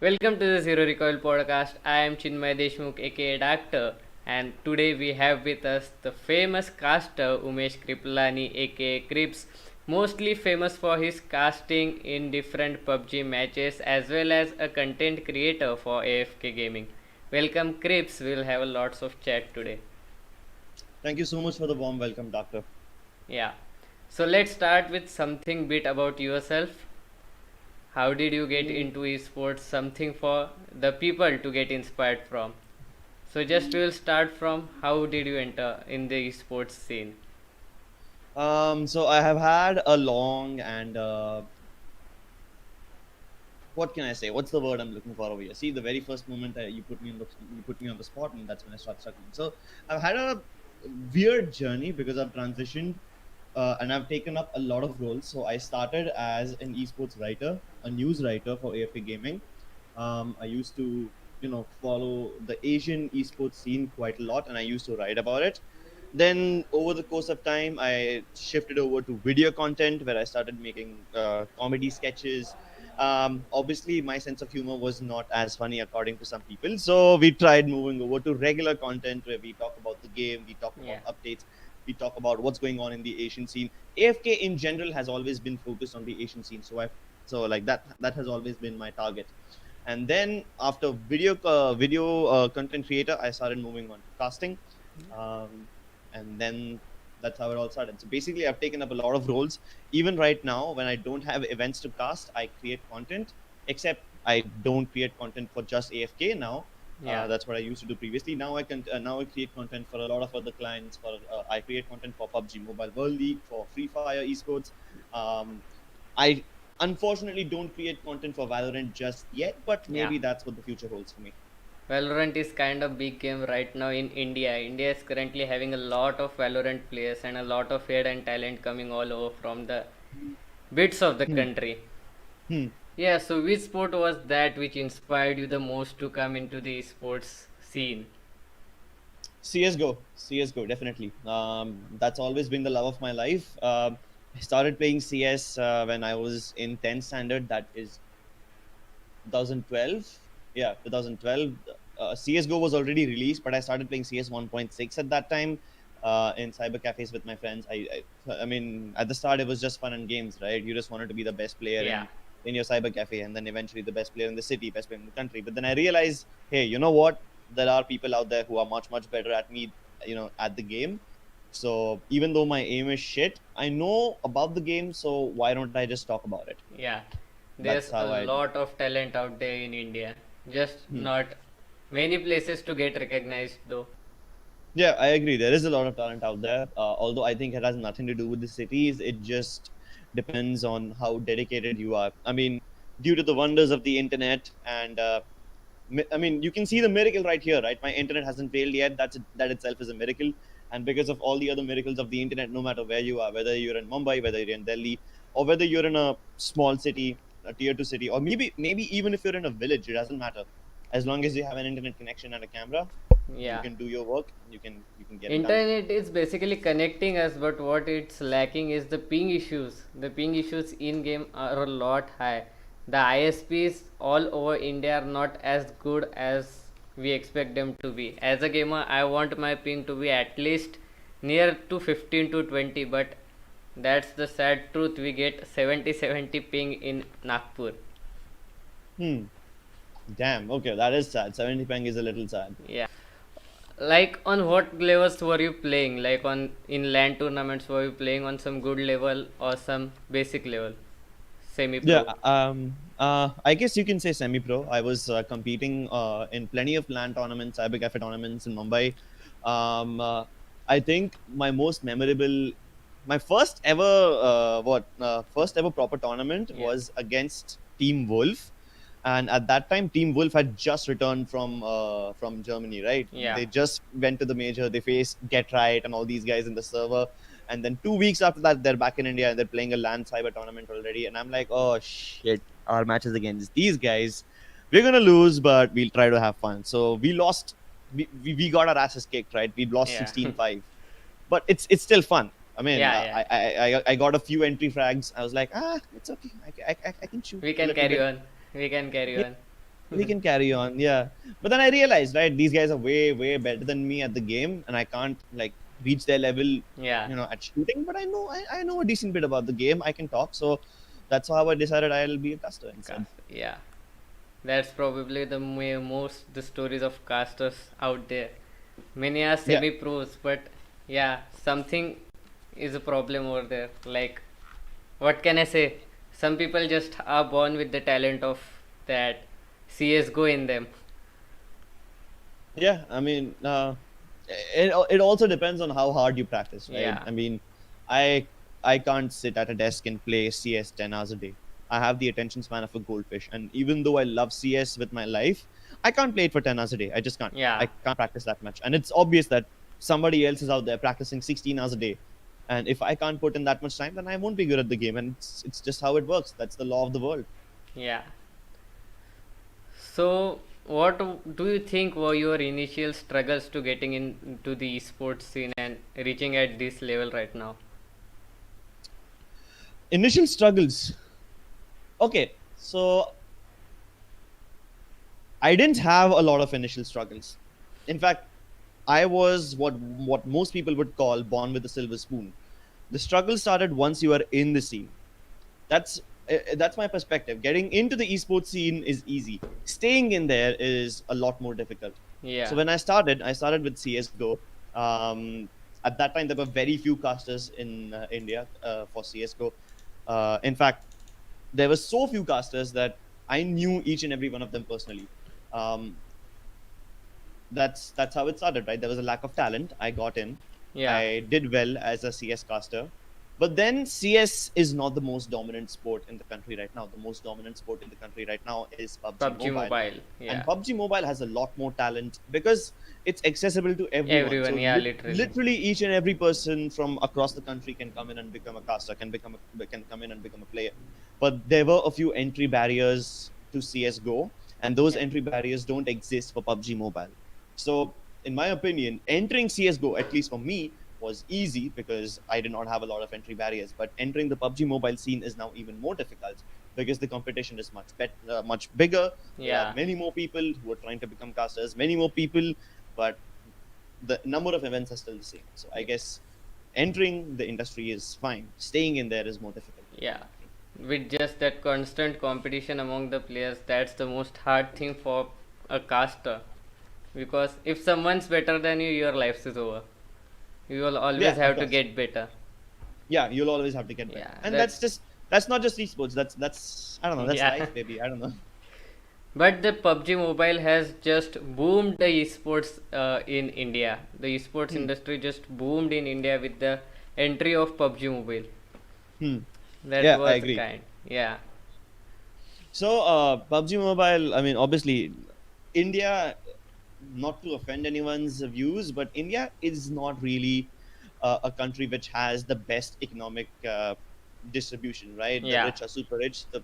Welcome to the Zero Recoil podcast. I am Chinmay Deshmukh, aka Doctor, and today we have with us the famous caster Umesh Kriplani, aka Krips, mostly famous for his casting in different PUBG matches as well as a content creator for AFK Gaming. Welcome, Krips. We'll have lots of chat today. Thank you so much for the warm welcome, Doctor. Yeah. So let's start with something bit about yourself. How did you get Mm, into esports? Something for the people to get inspired from. So just we'll start from how did you enter in the esports scene? so I have had a long and what can I say? What's the word I'm looking for over here? See, the very first moment you put me on the spot, and that's when I start struggling. So I've had a weird journey because I've transitioned and I've taken up a lot of roles. So I started as an esports writer, a news writer for AFK Gaming. I used to, follow the Asian esports scene quite a lot, and I used to write about it. Then over the course of time, I shifted over to video content where I started making comedy sketches. Obviously, my sense of humor was not as funny according to some people, so we tried moving over to regular content where we talk about the game, we talk about Yeah. updates, we talk about what's going on in the Asian scene. AFK in general has always been focused on the Asian scene, so like that has always been my target. And then after video content creator, I started moving on to casting, um, and then that's how it all started. So basically, I've taken up a lot of roles. Even right now, when I don't have events to cast, I create content. Except I don't create content for just AFK now. Yeah. That's what I used to do previously. Now I create content for a lot of other clients. I create content for PUBG Mobile World League, for Free Fire Esports. Um, I unfortunately don't create content for Valorant just yet, but Yeah. maybe that's what the future holds for me. Valorant is kind of big game right now in India. India is currently having a lot of Valorant players and a lot of hidden talent coming all over from the bits of the Hmm. country. Hmm. Yeah, so which sport was that which inspired you the most to come into the sports scene? CS:GO, definitely. That's always been the love of my life. I started playing CS when I was in 10th standard. That is 2012. Yeah, 2012. CS:GO was already released, but I started playing CS 1.6 at that time in cyber cafes with my friends. I mean, at the start it was just fun and games, right? You just wanted to be the best player Yeah. in your cyber cafe, and then eventually the best player in the city, best player in the country. But then I realized, hey, you know what? There are people out there who are much better at me, at the game. So even though my aim is shit, I know about the game. So why don't I just talk about it? Yeah, That's there's a how I. lot of talent out there in India. Just Hmm. not many places to get recognized though. Yeah, I agree. There is a lot of talent out there. Although I think it has nothing to do with the cities. It just depends on how dedicated you are. I mean, due to the wonders of the internet, and I mean, you can see the miracle right here, right? My internet hasn't failed yet. That itself is a miracle. And because of all the other miracles of the internet, no matter where you are, whether you're in Mumbai, whether you're in Delhi, or whether you're in a small city, a tier two city, or maybe even if you're in a village, it doesn't matter. As long as you have an internet connection and a camera, you Yeah. can do your work and you can get it done. Internet is basically connecting us, but what it's lacking is the ping issues. The ping issues in game are a lot high. The ISPs all over India are not as good as we expect them to be. As a gamer, I want my ping to be at least near to 15 to 20, but that's the sad truth. We get 70 ping in Nagpur. Hmm. Damn. Okay, that is sad. 70 peng is a little sad. Yeah. Like on what levels were you playing? Like on in LAN tournaments, were you playing on some good level or some basic level? Semi Yeah. pro. I guess you can say semi-pro. I was competing in plenty of LAN tournaments, cyber cafe tournaments in Mumbai. I think my first ever proper tournament Yeah. was against Team Wolf, and at that time, Team Wolf had just returned from Germany. Right, Yeah. they just went to the major. They faced Get Right and all these guys in the server, and then 2 weeks after that, they're back in India and they're playing a LAN cyber tournament already. And I'm like, oh shit, our matches against these guys, we're gonna lose, but we'll try to have fun. So we lost. We got our asses kicked. Right, we lost Yeah. 16-5, but it's still fun. I mean, Yeah, yeah. I got a few entry frags. I was like, it's okay. I can shoot We a can little carry bit. on. We can carry Yeah, on. we can carry on. Yeah. But then I realized, right, these guys are way better than me at the game, and I can't like reach their level, Yeah. at shooting. But I know a decent bit about the game. I can talk. So that's how I decided I'll be a caster instead. Yeah. That's probably the most the stories of casters out there. Many are Yeah. semi-pros, but yeah, something is a problem over there. Like, what can I say? Some people just are born with the talent of that CS:GO in them. Yeah. I mean, it also depends on how hard you practice, right? Yeah. I mean, I I can't sit at a desk and play CS 10 hours a day. I have the attention span of a goldfish, and even though I love CS with my life, I can't play it for 10 hours a day. I just can't. Yeah. I can't practice that much, and it's obvious that somebody else is out there practicing 16 hours a day. And if I can't put in that much time, then I won't be good at the game, and it's just how it works. That's the law of the world. Yeah. So, what do you think were your initial struggles to getting into the esports scene and reaching at this level right now? Initial struggles. Okay, so I didn't have a lot of initial struggles. In fact, I was what most people would call born with a silver spoon. The struggle started once you are in the scene. That's my perspective. Getting into the esports scene is easy. Staying in there is a lot more difficult. So Yeah. when I started with CS:GO. At that time, there were very few casters in India for CS:GO. In fact, there were so few casters that I knew each and every one of them personally. Um, that's how it started, right? There was a lack of talent. I got in. Yeah. I did well as a CS caster. But then CS is not the most dominant sport in the country right now. The most dominant sport in the country right now is PUBG PUBG Mobile. Mobile. And Yeah. PUBG Mobile has a lot more talent because it's accessible to everyone. Everyone. So Yeah. Literally. literally each and every person from across the country can come in and become a caster, can come in and become a player. But there were a few entry barriers to CS:GO, and those Yeah. entry barriers don't exist for PUBG Mobile. So, in my opinion, entering CS:GO, at least for me, was easy because I did not have a lot of entry barriers. But entering the PUBG Mobile scene is now even more difficult because the competition is much bigger. There are Yeah. many more people who are trying to become casters, many more people, but the number of events are still the same. So I guess entering the industry is fine. Staying in there is more difficult. Yeah. With just that constant competition among the players, that's the most hard thing for a caster. Because if someone's better than you, your life is over. You will always Yeah, of have to course. get better. Yeah, you'll always have to get better, Yeah. and that's not just esports. That's I don't know. That's Yeah. life, maybe. I don't know. But the PUBG Mobile has just boomed the esports in India. The esports Hmm. industry just boomed in India with the entry of PUBG Mobile. Hmm. That Yeah, I was the agree. kind. Yeah. So, PUBG Mobile, I mean, obviously, India, not to offend anyone's views, but India is not really a country which has the best economic distribution, right? The Yeah. rich are super rich, the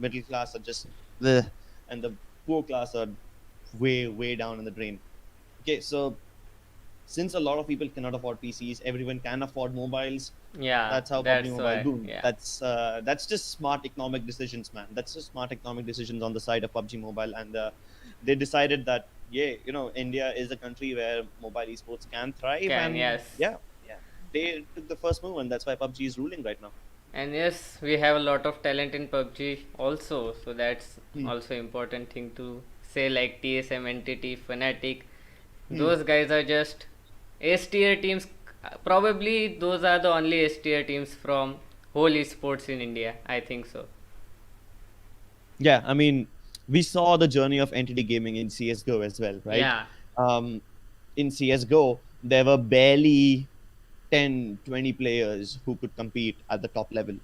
middle class are just the, and the poor class are way down in the drain. Okay, so since a lot of people cannot afford PCs, everyone can afford mobiles. Yeah. That's how PUBG That's Mobile why. boomed. Yeah. That's just smart economic decisions, man. That's just smart economic decisions on the side of PUBG Mobile, and they decided that yeah, India is a country where mobile esports can thrive, Can. and Yes. yeah, they took the first move, and that's why PUBG is ruling right now. And yes, we have a lot of talent in PUBG also. So that's Hmm. also important thing to say, like TSM, Entity, Fnatic. Hmm. Those guys are just S tier teams. Probably those are the only S tier teams from whole esports in India. I think so. Yeah, I mean, we saw the journey of entity gaming in CS:GO as well, right? Yeah. Um, in CS:GO, there were barely 10, 20 players who could compete at the top level.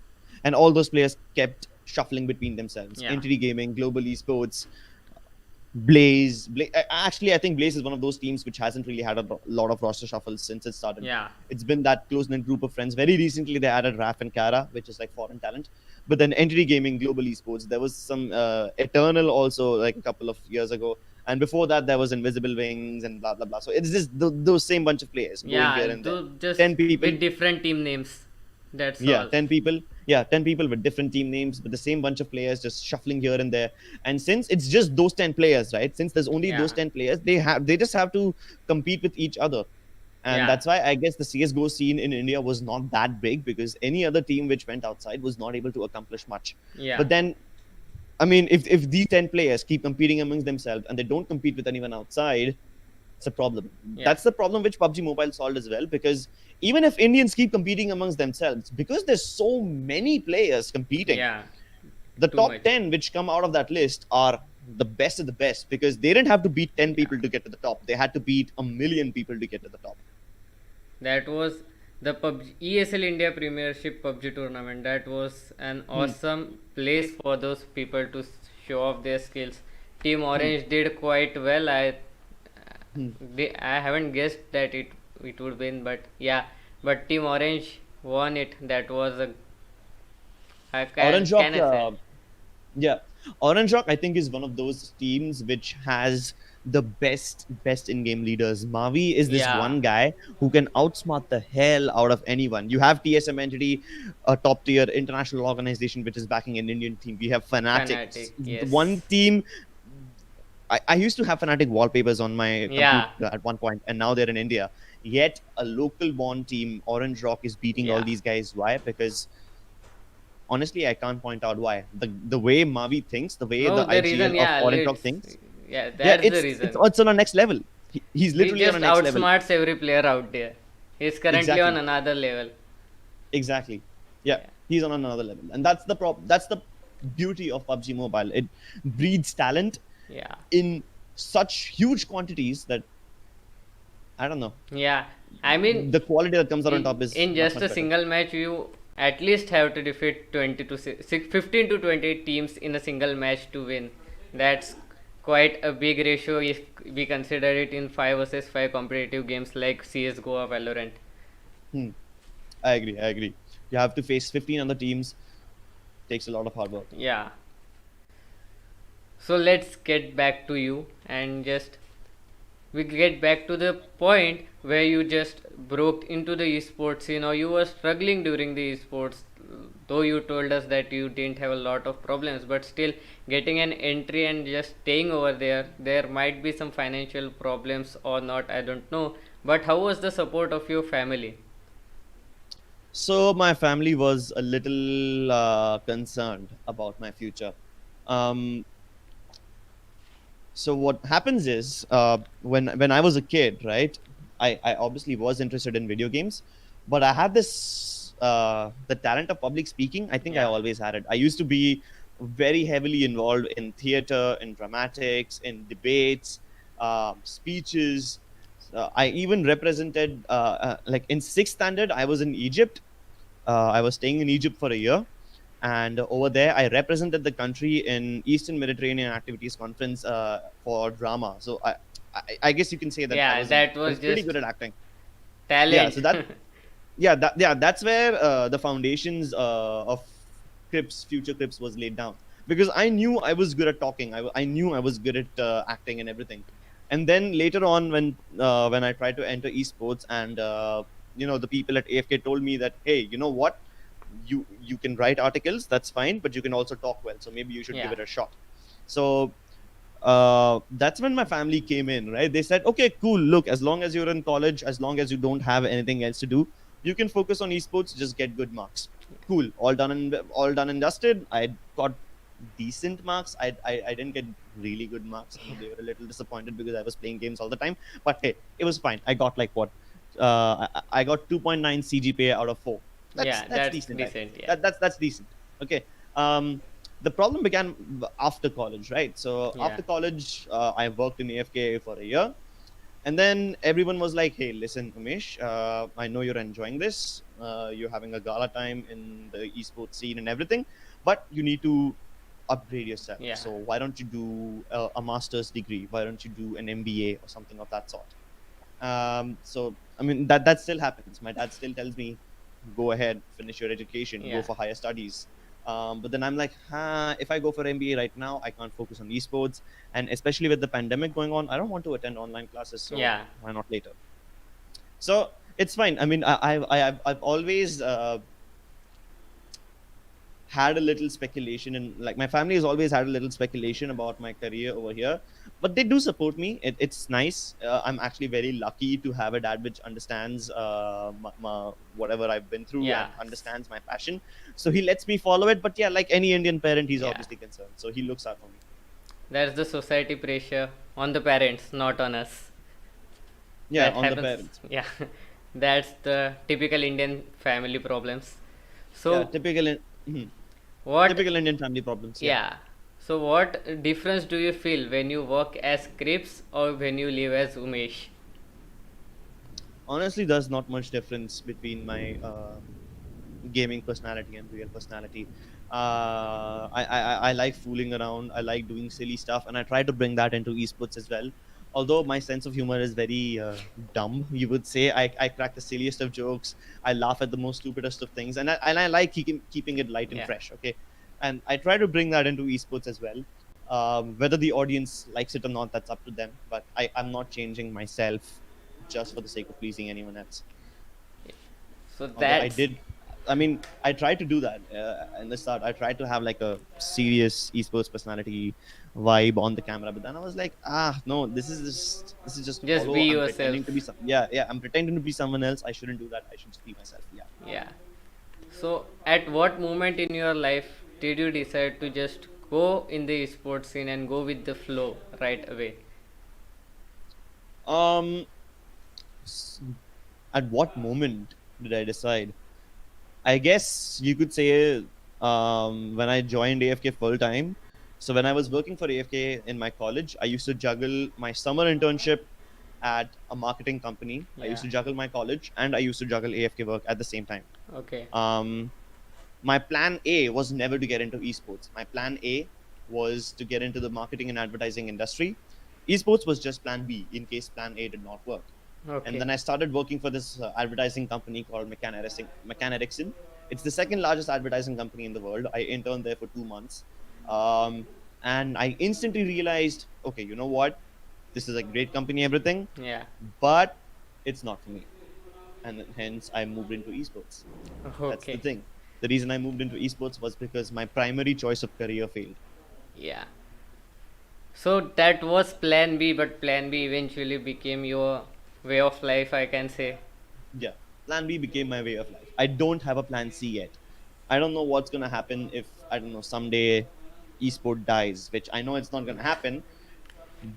And all those players kept shuffling between themselves. Yeah. Entity Gaming, Global Esports, Blaze. Actually, I think Blaze is one of those teams which hasn't really had a lot of roster shuffles since it started. Yeah. It's been that close-knit group of friends. Very recently, they added Raf and Kara, which is like foreign talent. But then Entity Gaming, Global Esports, there was some Eternal also like a couple of years ago. And before that, there was Invisible Wings and blah, blah, blah. So it's just those same bunch of players going Yeah. here and there. Just 10 people. with different team names. That's Yeah, all. 10 people. Yeah, 10 people with different team names, with the same bunch of players just shuffling here and there. And since it's just those 10 players, right? Since there's only those Yeah, 10 players, they just have to compete with each other. And yeah, that's why I guess the CSGO scene in India was not that big, because any other team which went outside was not able to accomplish much. yeah, But then, I mean, if these 10 players keep competing amongst themselves and they don't compete with anyone outside, it's a problem. yeah, That's the problem which PUBG Mobile solved as well, because even if Indians keep competing amongst themselves, because there's so many players competing, yeah. the Too top much. 10 which come out of that list are the best of the best, because they didn't have to beat 10 Yeah. people to get to the top. They had to beat a million people to get to the top. That was the PUBG ESL India Premiership PUBG tournament. That was an Hmm. awesome place for those people to show off their skills. Team Hmm. Orange did quite well. Hmm. I haven't guessed that it would win, but yeah, but Team Orange won it. That was a Orange can Rock, I say? yeah, Orange Rock, I think, is one of those teams which has the best in-game leaders. Mavi is this Yeah, one guy who can outsmart the hell out of anyone. You have TSM Entity, a top-tier international organization which is backing an Indian team. We have Fanatics, Fanatic. the one Yes. team. I used to have Fanatic wallpapers on my computer Yeah, at one point, and now they're in India. Yet a local-born team, Orange Rock, is beating all yeah. these guys. Why? Because honestly, I can't point out why. The way Mavi thinks, the way No, the the IGL reason, of yeah, Orange Rock let's, thinks, yeah, yeah, that's the it's reason. on a next level. He's He literally on a just next level. outsmarts every player out there. He's currently on Exactly, another level. exactly. Yeah, Yeah, he's on another level, and that's the That's the beauty of PUBG Mobile. It breeds talent yeah, in such huge quantities that I don't know. yeah. I mean, The quality that comes out on top is in much just much a better. single match, you at least have to defeat 20 to 15 to 20 teams in a single match to win. That's quite a big ratio if we consider it in 5 versus 5 competitive games like CSGO or Valorant. Hmm. I agree. I agree. You have to face 15 other teams. Takes a lot of hard work. Yeah. So let's get back to you and just we get back to the point where you just broke into the esports scene or you were struggling during the esports, though you told us that you didn't have a lot of problems, but still getting an entry and just staying over there might be some financial problems or not, I don't know. But how was the support of your family? So my family was a little concerned about my future. Um, so what happens is, when I was a kid, right? I obviously was interested in video games, but I had this the talent of public speaking. I think I Yeah, always had it. I used to be very heavily involved in theater, in dramatics, in debates, speeches. I even represented, like in sixth standard, I was in Egypt. I was staying in Egypt for a year, and over there, I represented the country in Eastern Mediterranean Activities Conference for drama. So I guess you can say that yeah, that I was was pretty just good at acting. Yeah, talent. so that's where the foundations of future Crips was laid down, because I knew I was good at talking. I knew I was good at acting and everything. And then later on, when I tried to enter esports, and the people at AFK told me that, hey, you know what, you can write articles, that's fine, but you can also talk well, so maybe you should give Yeah, it a shot. So that's when my family came in, right? They said, okay, cool, look, as long as you're in college, as long as you don't have anything else to do, you can focus on esports, just get good marks. Cool, all done and dusted. I got decent marks. I didn't get really good marks. They were a little disappointed because I was playing games all the time, but hey, it was fine. I got like what, I got 2.9 CGPA out of 4. yeah, That's that's decent, I think. decent. Yeah, That's decent. Okay. The problem began after college, right? So yeah, after college, I worked in AFK for a year, and then everyone was like, "Hey, listen, Umesh, I know you're enjoying this. You're having a gala time in the esports scene and everything, but you need to upgrade yourself. yeah, So why don't you do a master's degree? Why don't you do an MBA or something of that sort?" So I mean, that still happens. My dad still tells me, go ahead, finish your education, go yeah, for higher studies. But then I'm like, if I go for MBA right now, I can't focus on esports, and especially with the pandemic going on, I don't want to attend online classes. So yeah, why not later? So it's fine. I mean, I've always had a little speculation, and like my family has always had a little speculation about my career over here, but they do support me. It's nice. I'm actually very lucky to have a dad which understands whatever I've been through Yeah. and understands my passion, so he lets me follow it. But yeah, like any Indian parent, he's Yeah. obviously concerned, so he looks out for me. That's the society pressure on the parents, not on us. Yeah, That on the happens. parents. Yeah. That's the typical Indian family problems. Yeah, So what typical Indian family problems. Yeah. yeah. So what difference do you feel when you work as Krips or when you live as Umesh? Honestly, there's not much difference between my gaming personality and real personality. I like fooling around. I like doing silly stuff, and I try to bring that into esports as well. Although my sense of humor is very dumb, you would say. I crack the silliest of jokes. I laugh at the most stupidest of things, and I like keeping it light and Yeah. fresh. Okay, and I try to bring that into esports as well. Whether the audience likes it or not, that's up to them. But I'm not changing myself just for the sake of pleasing anyone else. So Although I that's did, I mean, I tried to do that in the start. I tried to have like a serious esports personality vibe on the camera, but then I was like, no, this is just just hollow. be I'm yourself. pretending to be yeah, I'm pretending to be someone else. I shouldn't do that. I should just be myself. Yeah. Yeah. So at what moment in your life did you decide to just go in the sports scene and go with the flow right away? Um, s- at what moment did I decide? I guess you could say when I joined AFK full time. So when I was working for AFK in my college, I used to juggle my summer internship at a marketing company. I used Yeah. to juggle my college and I used to juggle AFK work at the same time. Okay. Um, my plan A was never to get into esports. My plan A was to get into the marketing and advertising industry. Esports was just plan B in case plan A did not work. And Okay. then I started working for this advertising company called McCann Erickson. It's the second largest advertising company in the world. I interned there for 2 months. Um, and I instantly realized, okay, you know what? This is a great company, everything, Yeah. but it's not for me. And hence I moved into esports. That's the Okay. thing. The reason I moved into esports was because my primary choice of career failed. Yeah. So that was plan B, but plan B eventually became your way of life, I can say. Yeah. Plan B became my way of life. I don't have a plan C yet. I don't know what's gonna happen if, I don't know, someday esport dies, which I know it's not gonna happen,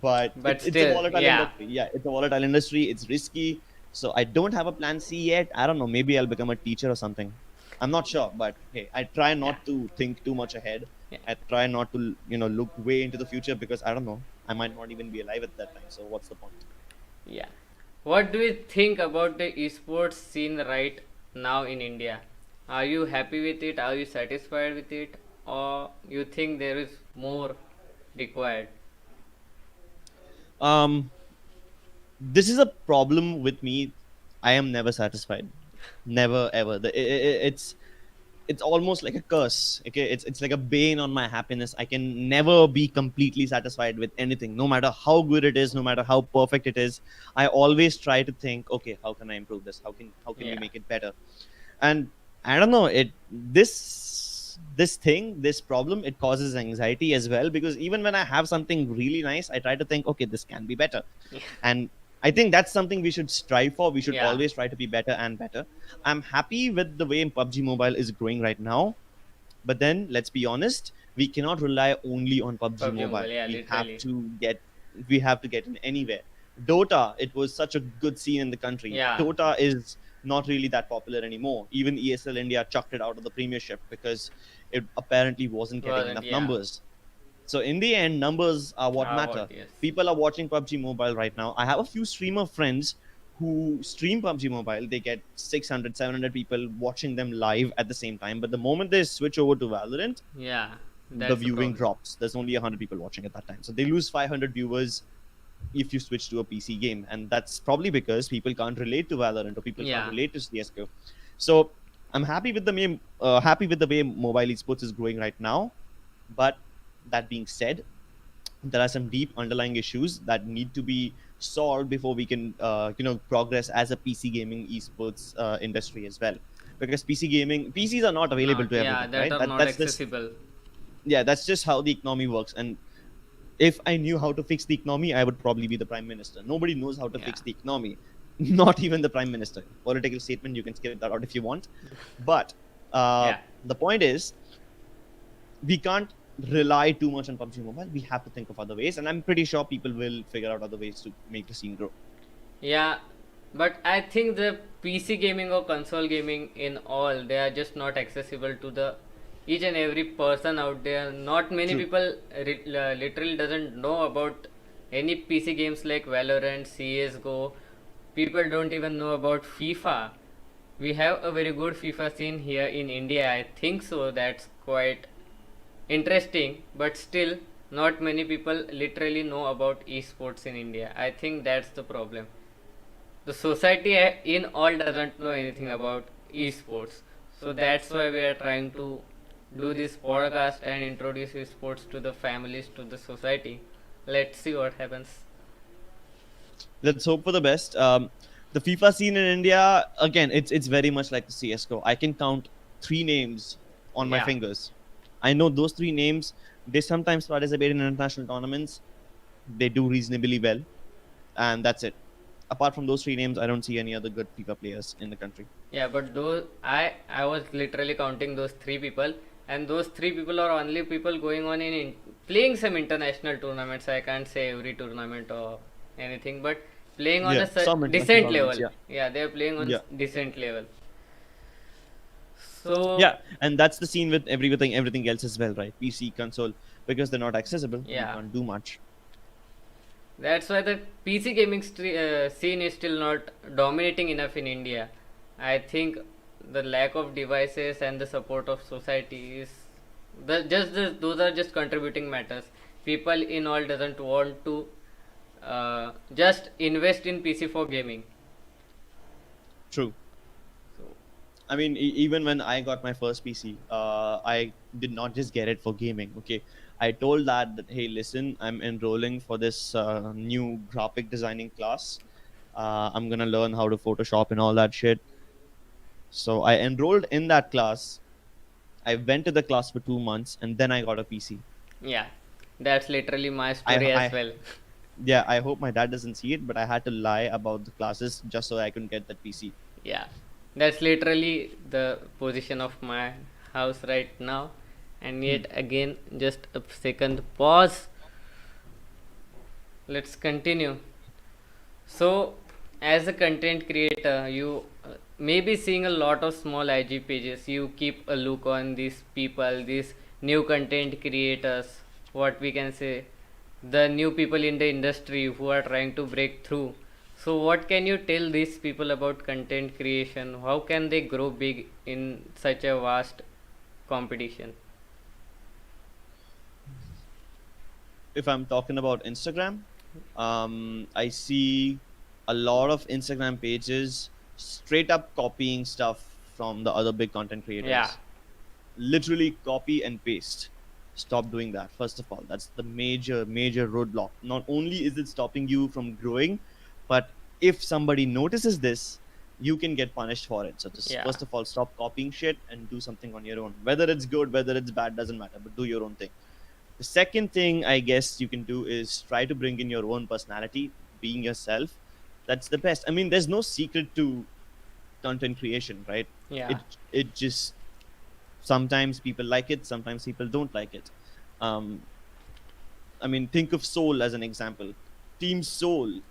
but But it's a still, volatile yeah. industry. Yeah, it's a volatile industry. It's risky. So I don't have a plan C yet. I don't know. Maybe I'll become a teacher or something. I'm not sure, but hey, I try Yeah. not to think too much ahead. Yeah. I try not to, look way into the future because I don't know. I might not even be alive at that time. So what's the point? Yeah. What do you think about the esports scene right now in India? Are you happy with it? Are you satisfied with it? Or you think there is more required? Um, this is a problem with me. I am never satisfied. Never ever. It's almost like a curse. Okay, it's like a bane on my happiness. I can never be completely satisfied with anything, no matter how good it is, no matter how perfect it is. I always try to think, okay, how can I improve this? How can we Yeah. make it better? And I don't know, this problem, it causes anxiety as well, because even when I have something really nice, I try to think, okay, this can be better. And I think that's something we should strive for. We should Yeah. always try to be better and better. I'm happy with the way PUBG Mobile is growing right now, but then let's be honest, we cannot rely only on PUBG PUBG Mobile. Mobile, yeah, literally. We have to get in anywhere. Dota, it was such a good scene in the country. Yeah. Dota is not really that popular anymore. Even ESL India chucked it out of the premiership because it apparently wasn't getting Wasn't, enough yeah. numbers. So in the end, numbers are what What, matter. yes. People are watching PUBG Mobile right now. I have a few streamer friends who stream PUBG Mobile. They get 600, 700 people watching them live at the same time. But the moment they switch over to Valorant, Yeah. the That's the viewing problem. drops. There's only 100 people watching at that time. So they lose 500 viewers if you switch to a PC game. And that's probably because people can't relate to Valorant or people can't Yeah. relate to CSGO. So I'm happy with the way mobile esports is growing right now. But that being said, there are some deep underlying issues that need to be solved before we can progress as a PC gaming esports industry as well. because PCs are not available Not, to yeah, everyone, that right? are not That's just, accessible. yeah, that's just how the economy works. And if I knew how to fix the economy, I would probably be the prime minister. Nobody knows how to Yeah, fix the economy, not even the prime minister. Political statement, you can skip that out if you want. But yeah. the point is, we can't rely too much on PUBG Mobile. We have to think of other ways, and I'm pretty sure people will figure out other ways to make the scene grow. Yeah, but I think the PC gaming or console gaming in all, they are just not accessible to the each and every person out there. Not many True. people literally doesn't know about any PC games like Valorant, CS:GO. People don't even know about FIFA. We have a very good FIFA scene here in India. I think so. That's quite interesting, but still, not many people literally know about esports in India. I think that's the problem. The society in all doesn't know anything about esports, so that's why we are trying to do this podcast and introduce esports to the families, to the society. Let's see what happens. Let's hope for the best. The FIFA scene in India, again, it's very much like the CS:GO. I can count 3 names on my Yeah, fingers. I know those 3 names. They sometimes participate in international tournaments. They do reasonably well, and that's it. Apart from those 3 names, I don't see any other good FIFA players in the country. yeah, but those I was literally counting those three people, and those three people are only people going on in playing some international tournaments. I can't say every tournament or anything, but playing on Yeah, a some international decent tournaments. level. Yeah, Yeah, they're playing on yeah, decent level. So yeah, and that's the scene with everything else as well, right? PC, console, because they're not accessible, we yeah, can't do much. that's why the PC gaming scene is still not dominating enough in India. I think the lack of devices and the support of society is those are just contributing matters. People in all doesn't want to just invest in PC for gaming. True. So I mean, even when I got my first PC, I did not just get it for gaming. Okay, I told that hey, listen, I'm enrolling for this new graphic designing class. I'm gonna learn how to Photoshop and all that shit. So I enrolled in that class. I went to the class for 2 months, and then I got a PC. yeah, that's literally my I, story as I, well. yeah, I hope my dad doesn't see it, but I had to lie about the classes just so I could get that PC. Yeah, that's literally the position of my house right now. And Hmm. yet again, just a second pause. Let's continue. So, as a content creator, you may be seeing a lot of small IG pages. You keep a look on these people, these new content creators, what we can say, the new people in the industry who are trying to break through. So, what can you tell these people about content creation? How can they grow big in such a vast competition? If I'm talking about Instagram, I see a lot of Instagram pages straight up copying stuff from the other big content Yeah, creators. Literally copy and paste. Stop doing that. First of all, that's the major roadblock. Not only is it stopping you from growing, but if somebody notices this, you can get punished for it. So just yeah, first of all, stop copying shit and do something on your own. Whether it's good, whether it's bad, doesn't matter, but do your own thing. The second thing I guess you can do is try to bring in your own personality, being yourself. That's the best. I mean, there's no secret to content creation, right? yeah, It just sometimes people like it, sometimes people don't like it. Um, I mean, think of Soul as an example. Team Soul.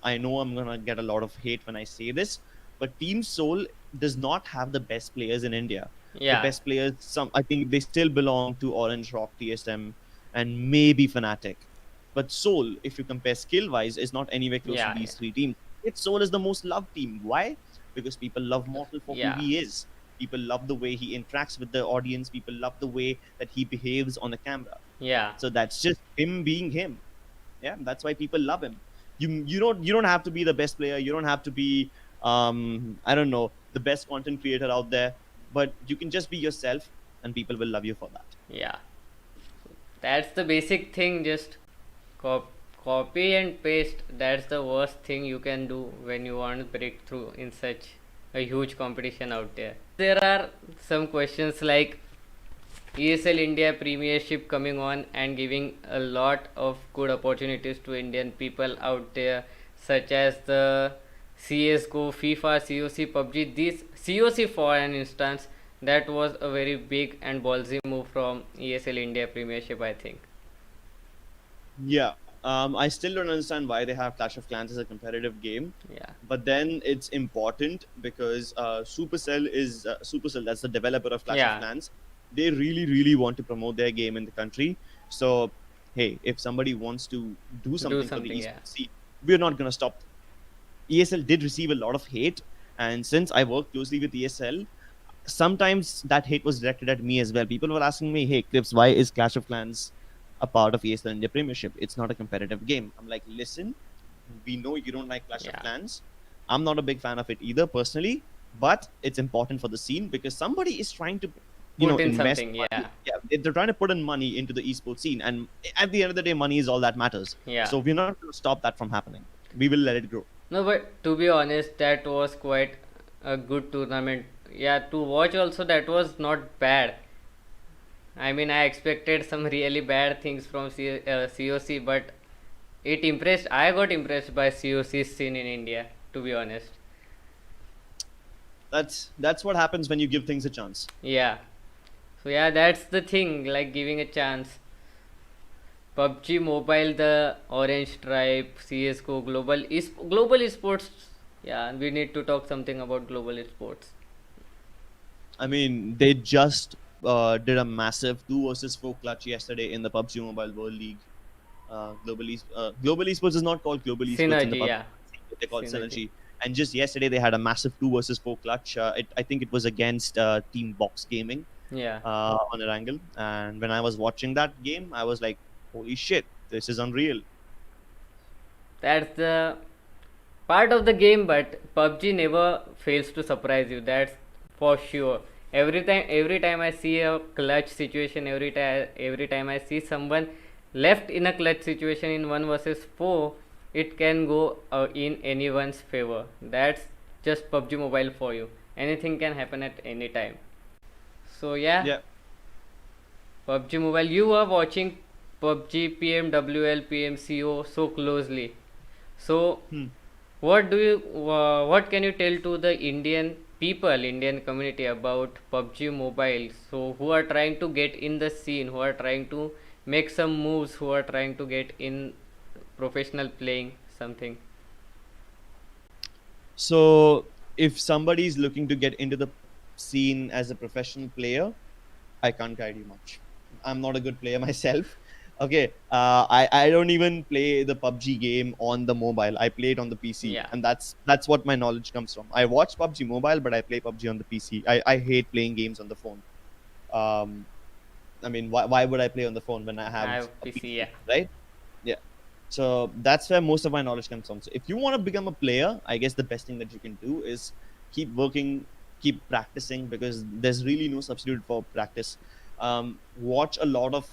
I know I'm gonna get a lot of hate when I say this, but Team Soul does not have the best players in India. The yeah, best players, some I think they still belong to Orange Rock, TSM, and maybe Fnatic. But Soul, if you compare skill wise, is not anywhere close to yeah, these 3 teams. Yet Soul is the most loved team. Why? Because people love Mortal for who yeah, he is. People love the way he interacts with the audience. People love the way that he behaves on the camera. yeah, So that's just him being him. Yeah, that's why people love him. You don't have to be the best player. You don't have to be I don't know, the best content creator out there, but you can just be yourself, and people will love you for that. yeah. That's the basic thing. Just cop- copy and paste. That's the worst thing you can do when you want to break through in such. a huge competition out there. There are some questions like ESL India Premiership coming on and giving a lot of good opportunities to Indian people out there, such as the CSGO, FIFA, COC, PUBG. This COC, for an instance, that was a very big and ballsy move from ESL India Premiership, I think. Yeah. I still don't understand why they have Clash of Clans as a competitive game. Yeah. But then it's important because Supercell, that's the developer of Clash of Yeah. Clans. They really, really want to promote their game in the country. So, hey, if somebody wants to do Do something for the something, yeah. esports scene, we're not going to stop them. ESL did receive a lot of hate. And since I work closely with ESL, sometimes that hate was directed at me as well. People were asking me, hey, Krips, why is Clash of Clans a part of ESL India Premiership? It's not a competitive game. I'm like, listen, we know you don't like Clash of Yeah. Clans. I'm not a big fan of it either personally, but it's important for the scene because somebody is trying to, Put in invest something, money. yeah. Yeah, they're trying to put in money into the esports scene, and at the end of the day, money is all that matters. Yeah. So we're not going to stop that from happening. We will let it grow. No, but to be honest, that was quite a good tournament. Yeah, to watch also, that was not bad. I mean, I expected some really bad things from COC, but it impressed. I got impressed by COC's scene in India, to be honest. That's what happens when you give things a chance. Yeah. So yeah, that's the thing, like giving a chance. PUBG Mobile, the Orange Stripe, CSGO, Global Esports. Yeah, we need to talk something about Global Esports. I mean, they just did a massive 2 versus 4 clutch yesterday in the PUBG Mobile World League. Global Esports is not called Global Esports in the Synergy, PUBG. yeah. They're called Synergy. Synergy. And just yesterday, they had a massive 2 versus 4 clutch. I think it was against Team Box Gaming Yeah. on an angle. And when I was watching that game, I was like, holy shit, this is unreal. That's the part of the game, but PUBG never fails to surprise you. That's for sure. Every time I see a clutch situation, every time I see someone left in a clutch situation in 1 versus 4, it can go in anyone's favor. That's just PUBG Mobile for you. Anything can happen at any time. So yeah, Yeah. PUBG Mobile. You are watching PUBG PMWL PMCO so closely. So Hmm. what can you tell to the Indian people, Indian community about PUBG Mobile? So who are trying to get in the scene, who are trying to make some moves, who are trying to get in professional playing something. So if somebody is looking to get into the scene as a professional player, I can't guide you much. I'm not a good player myself. Okay, I don't even play the PUBG game on the mobile. I play it on the PC, Yeah. and that's what my knowledge comes from. I watch PUBG Mobile, but I play PUBG on the PC. I hate playing games on the phone. Um, I mean, why would I play on the phone when I I have have a PC, PC, yeah. right? Yeah. So that's where most of my knowledge comes from. So if you want to become a player, I guess the best thing that you can do is keep working, keep practicing, because there's really no substitute for practice. Watch a lot of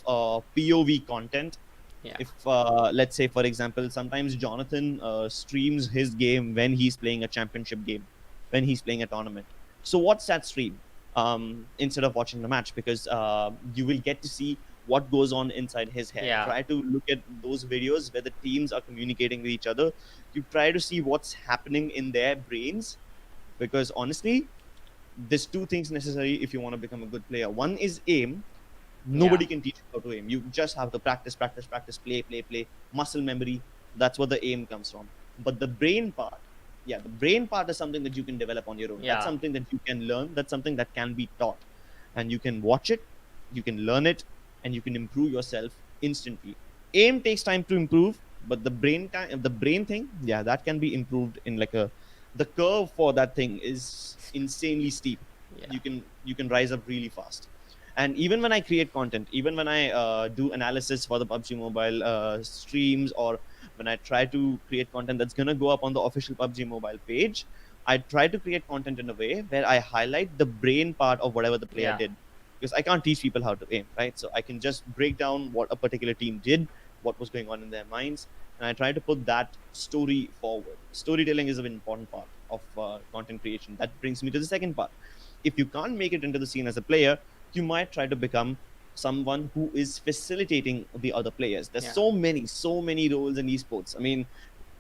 POV content. Yeah. If let's say, for example, sometimes Jonathan streams his game when he's playing a championship game, when he's playing a tournament. So watch that stream instead of watching the match, because you will get to see what goes on inside his head. Yeah. Try to look at those videos where the teams are communicating with each other. You try to see what's happening in their brains, because honestly, there's two things necessary if you want to become a good player. One is aim. Nobody can teach you how to aim. You just have to practice, play, muscle memory. That's where the aim comes from. But the brain part, yeah, the brain part is something that you can develop on your own. Yeah. That's something that you can learn. That's something that can be taught. And you can watch it, you can learn it, and you can improve yourself instantly. Aim takes time to improve, but the brain thing, yeah, that can be improved in the curve for that thing is insanely steep. Yeah. You can rise up really fast. And even when I create content, even when I do analysis for the PUBG Mobile streams, or when I try to create content that's gonna go up on the official PUBG Mobile page, I try to create content in a way where I highlight the brain part of whatever the player Yeah. did, because I can't teach people how to aim, right? So I can just break down what a particular team did, what was going on in their minds, and I try to put that story forward. Storytelling is an important part of content creation. That brings me to the second part. If you can't make it into the scene as a player, you might try to become someone who is facilitating the other players. There's Yeah. so many roles in esports. I mean,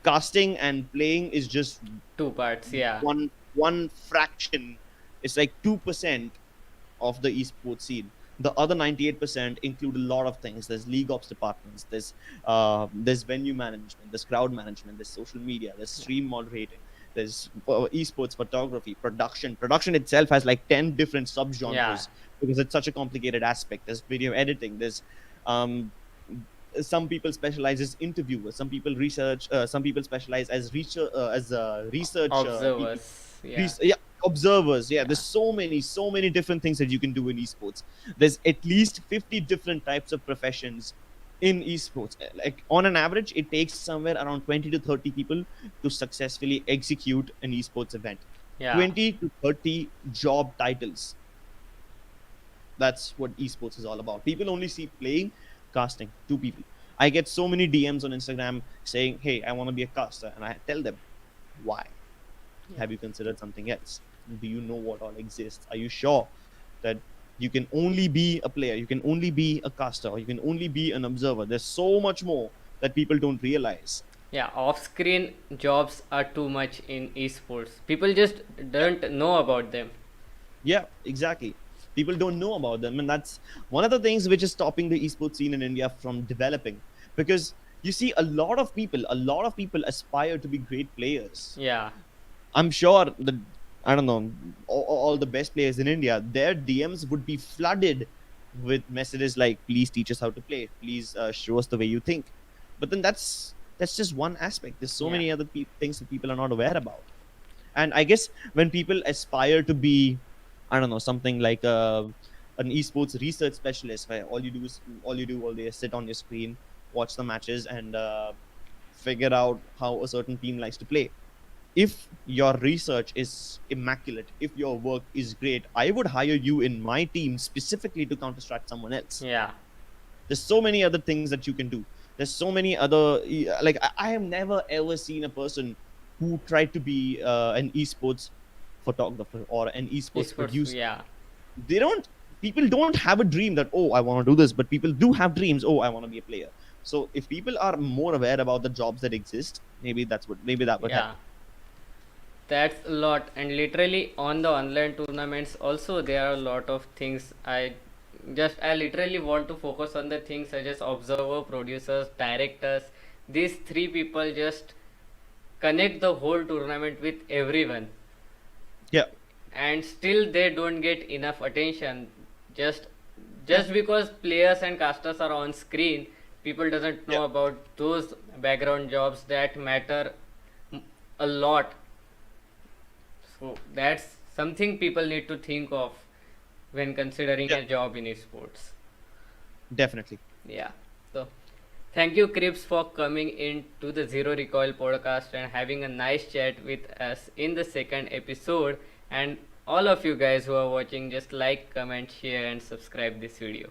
casting and playing is just Two parts. Yeah. one fraction. It's like 2% of the esports scene. The other 98% include a lot of things. There's league ops departments, there's venue management, there's crowd management, there's social media, there's stream moderating, there's esports photography, production. Production itself has like 10 different Yeah. subgenres because it's such a complicated aspect. There's video editing, there's um, some people specialize as interviewers, some people specialize as research people. Observers. Yeah. Yeah, observers. Yeah, Yeah. there's so many different things that you can do in esports. There's at least 50 different types of professions in esports. Like on an average, it takes somewhere around 20 to 30 people to successfully execute an esports event. Yeah. 20 to 30 job titles. That's what esports is all about. People only see playing, casting, two people. I get so many DMs on Instagram saying, hey, I want to be a caster, and I tell them, why? Have you considered something else? Do you know what all exists? Are you sure that you can only be a player, you can only be a caster, or you can only be an observer? There's so much more that people don't realize. Yeah. Off-screen jobs are too much in esports. People just don't know about them. Yeah, exactly. People don't know about them, and that's one of the things which is stopping the esports scene in India from developing. Because you see, a lot of people aspire to be great players. Yeah. I'm sure that, I don't know, all the best players in India, their DMs would be flooded with messages like, "Please teach us how to play. Please show us the way you think." But then that's just one aspect. There's so Yeah. many other things that people are not aware about. And I guess when people aspire to be, I don't know, something like an esports research specialist, where all day is sit on your screen, watch the matches, and figure out how a certain team likes to play. If your research is immaculate, if your work is great, I would hire you in my team specifically to counter-strike someone else. Yeah. There's so many other things that you can do. There's so many other, like, I have never ever seen a person who tried to be an esports photographer or an esports Esports. producer. Yeah. They don't, people don't have a dream that, oh, I want to do this, but people do have dreams, oh, I want to be a player. So if people are more aware about the jobs that exist, maybe that would Yeah. help. That's a lot, and literally on the online tournaments also there are a lot of things. I literally want to focus on the things such as observer, producers, directors. These three people just connect the whole tournament with everyone, Yeah. and still they don't get enough attention. Just just because players and casters are on screen, people doesn't know Yeah. about those background jobs that matter a lot. So that's something people need to think of when considering Yeah. a job in esports. Definitely. Yeah. So thank you, Krips, for coming in to the Zero Recoil podcast and having a nice chat with us in the second episode. And all of you guys who are watching, just like, comment, share, and subscribe this video.